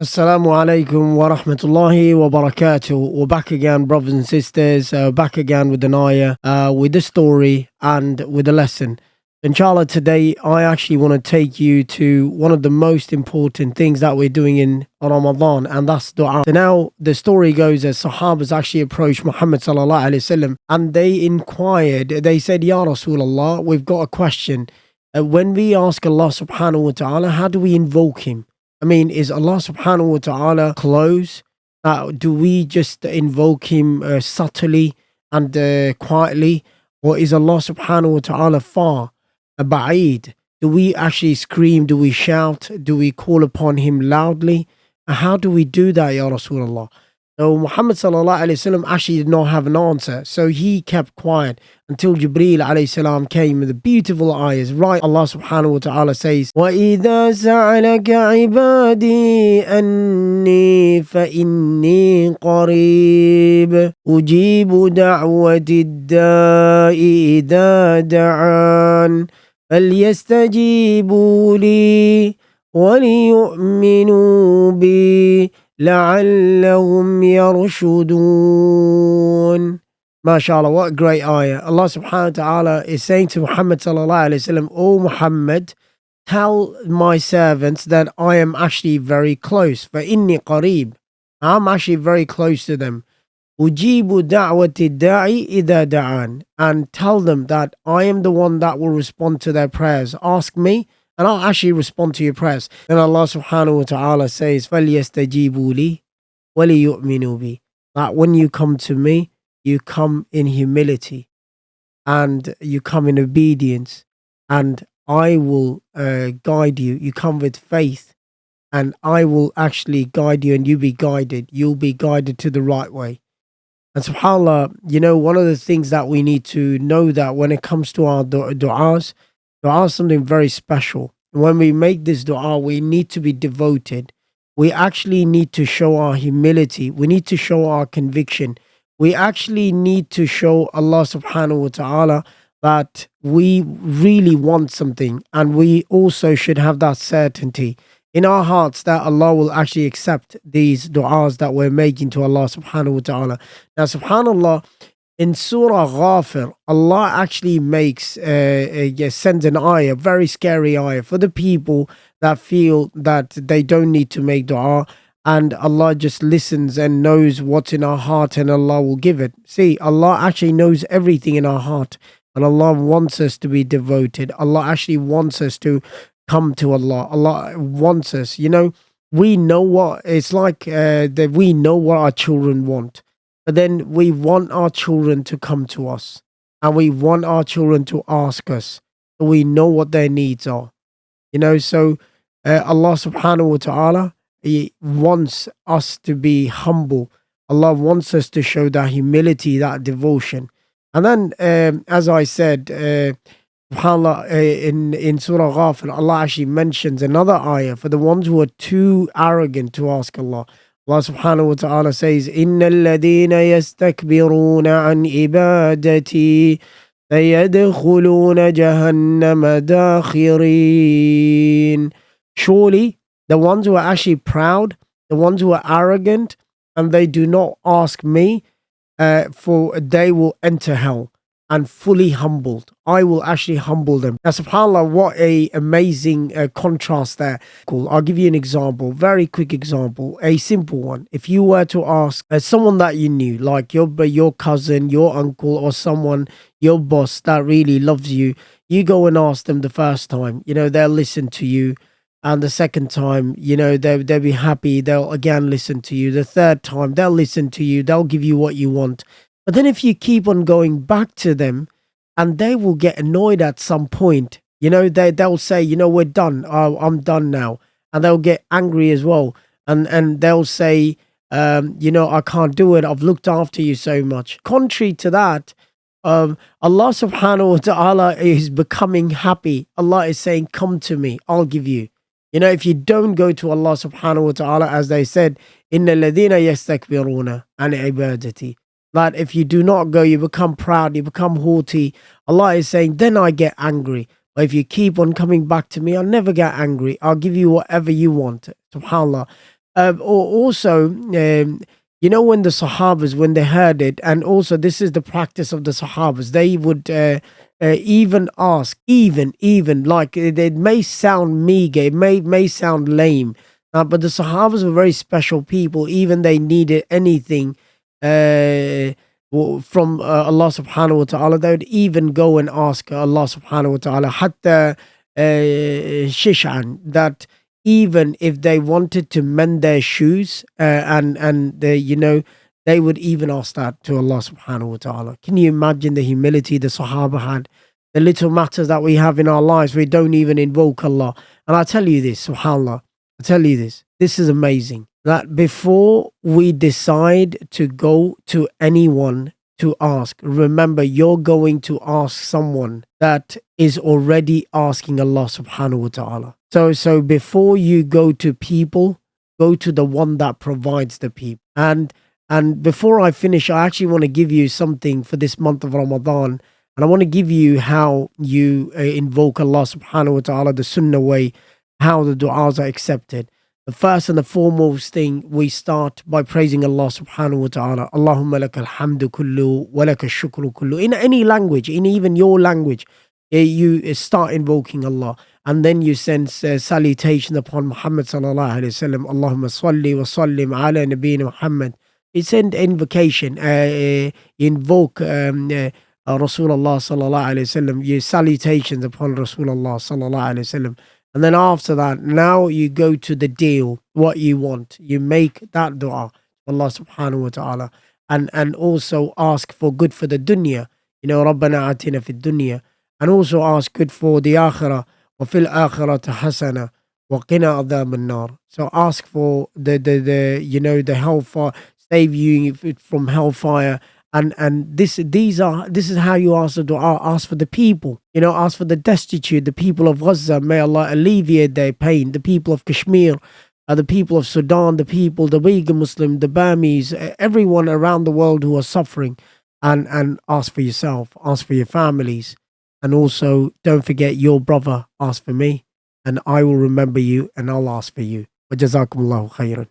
Assalamu alaikum wa rahmatullahi wa barakatuh. We're back again, brothers and sisters. Back again with an ayah, with the story, and with a lesson. Inshallah, today I actually want to take you to one of the most important things that we're doing in Ramadan, and that's dua. So now the story goes as Sahabas actually approached Muhammad sallallahu alaihi wasallam, and they inquired. They said, "Ya Rasulullah, we've got a question. When we ask Allah subhanahu wa taala, how do we invoke Him? I mean, is Allah subhanahu wa ta'ala close? Do we just invoke Him subtly and quietly? Or is Allah subhanahu wa ta'ala far, ba'id? Do we actually scream? Do we shout? Do we call upon Him loudly? How do we do that, Ya Rasulullah? So Muhammad sallallahu alayhi wasallam actually did not have an answer. So he kept quiet until Jibreel alayhi salam came with the beautiful ayahs. Right, Allah subhanahu wa ta'ala says, وَإِذَا سَأَلَكَ عِبَادِي أَنِّي فَإِنِّي قَرِيبٌ أُجِيبُ دَعْوَةِ الدَّاءِ إِذَا دَعَانِ فَلْيَسْتَجِيبُوا لِي وَلِيُؤْمِنُوا بِي لَعَلَّهُمْ يَرْشُدُونَ. MashaAllah, what a great ayah. Allah subhanahu wa ta'ala is saying to Muhammad sallallahu alayhi wasallam, "O Muhammad, tell my servants that I am actually very close. فَإِنِّي قَرِيبٌ. I'm actually very close to them. أُجِيبُ دَعْوَةِ الدَّاعِ إِذَا دَعَانِ. And tell them that I am the one that will respond to their prayers. Ask me, and I'll actually respond to your prayers." Then Allah subhanahu wa ta'ala says, فَلْيَسْتَجِيبُوا لِي وَلِيُؤْمِنُوا بِي. That when you come to me, you come in humility and you come in obedience, and I will guide you. You come with faith, and I will actually guide you, and you be guided. You'll be guided to the right way. And subhanAllah, one of the things that we need to know that when it comes to our du'as, dua is something very special. When we make this dua, we need to be devoted. We actually need to show our humility. We need to show our conviction. We actually need to show Allah subhanahu wa ta'ala that we really want something, and we also should have that certainty in our hearts that Allah will actually accept these du'as that we're making to Allah subhanahu wa ta'ala. Now, subhanallah, in Surah Ghafir, Allah actually sends an ayah, very scary ayah, for the people that feel that they don't need to make dua, and Allah just listens and knows what's in our heart, and Allah will give it. See, Allah actually knows everything in our heart, and Allah wants us to be devoted. Allah actually wants us to come to Allah. Allah wants us, we know what it's like, that we know what our children want. But then we want our children to come to us, and we want our children to ask us. So we know what their needs are. So Allah subhanahu wa ta'ala, He wants us to be humble. Allah wants us to show that humility, that devotion. And then, as I said, subhanAllah, in Surah Ghafir, Allah actually mentions another ayah for the ones who are too arrogant to ask Allah. Allah subhanahu wa ta'ala says, إِنَّ الَّذِينَ يَسْتَكْبِرُونَ عَنْ إِبَادَتِي سَيَدْخُلُونَ جَهَنَّمَ دَاخِرِينَ. Surely, the ones who are actually proud, the ones who are arrogant, and they do not ask me, for they will enter hell, and fully humbled. I will actually humble them. Now, subhanAllah, what a amazing contrast there. Cool. I'll give you an example, very quick example, a simple one. If you were to ask someone that you knew, like your cousin, your uncle, or someone, your boss that really loves you, you go and ask them the first time, they'll listen to you. And the second time, they'll be happy. They'll again listen to you. The third time, they'll listen to you. They'll give you what you want. But then if you keep on going back to them, and they will get annoyed at some point, they'll say, we're done. I'm done now. And they'll get angry as well. And they'll say, I can't do it. I've looked after you so much. Contrary to that, Allah subhanahu wa ta'ala is becoming happy. Allah is saying, come to me, I'll give you. If you don't go to Allah subhanahu wa ta'ala, as they said, إِنَّ الَّذِينَ يَسْتَكْبِرُونَ عَنْ عِبَادَتِي, that if you do not go, you become proud, you become haughty. Allah is saying, then I get angry. But if you keep on coming back to me, I'll never get angry. I'll give you whatever you want. SubhanAllah. Also, when the Sahabas, when they heard it, and also this is the practice of the Sahabas, they would even ask, even like it may sound meager, it may sound lame, but the Sahabas were very special people. Even they needed anything uh, from Allah Subhanahu wa Taala, they would even go and ask Allah Subhanahu wa Taala. Hatta Shishan, that even if they wanted to mend their shoes and they would even ask that to Allah subhanahu wa ta'ala. Can you imagine the humility the Sahaba had? The little matters that we have in our lives, we don't even invoke Allah. And I tell you this, subhanAllah, I tell you this is amazing. That before we decide to go to anyone to ask, remember you're going to ask someone that is already asking Allah subhanahu wa ta'ala. So before you go to people, go to the one that provides the people. And before I finish, I actually want to give you something for this month of Ramadan. And I want to give you how you invoke Allah subhanahu wa ta'ala the sunnah way, how the du'as are accepted. The first and the foremost thing, we start by praising Allah subhanahu wa ta'ala. Allahumma lakal hamdu kullu wa lakal shukru kullu. In any language, in even your language, you start invoking Allah. And then you send salutation upon Muhammad sallallahu alayhi wa sallam. Allahumma salli wa sallim ala nabiyyina Muhammad. You send invocation, you invoke Rasulullah sallallahu alayhi wa sallam, your salutations upon Rasulullah sallallahu alayhi wa sallam. And then after that, now you go to the deal, what you want. You make that dua, Allah subhanahu wa ta'ala. And also ask for good for the dunya. Rabbana atina fid dunya. And also ask good for the akhirah. وَفِي الْآخِرَةِ حَسَنَةً وَقِنَا عَذَابَ النَّارِ. So ask for the hellfire, save you from hellfire. And this is how you ask the dua. Ask for the people, ask for the destitute, the people of Gaza, may Allah alleviate their pain, the people of Kashmir, the people of Sudan, the Uyghur Muslim, the Burmese, everyone around the world who are suffering. And ask for yourself, ask for your families. And also, don't forget your brother, ask for me, and I will remember you and I'll ask for you. Wa jazakumullahu khairan.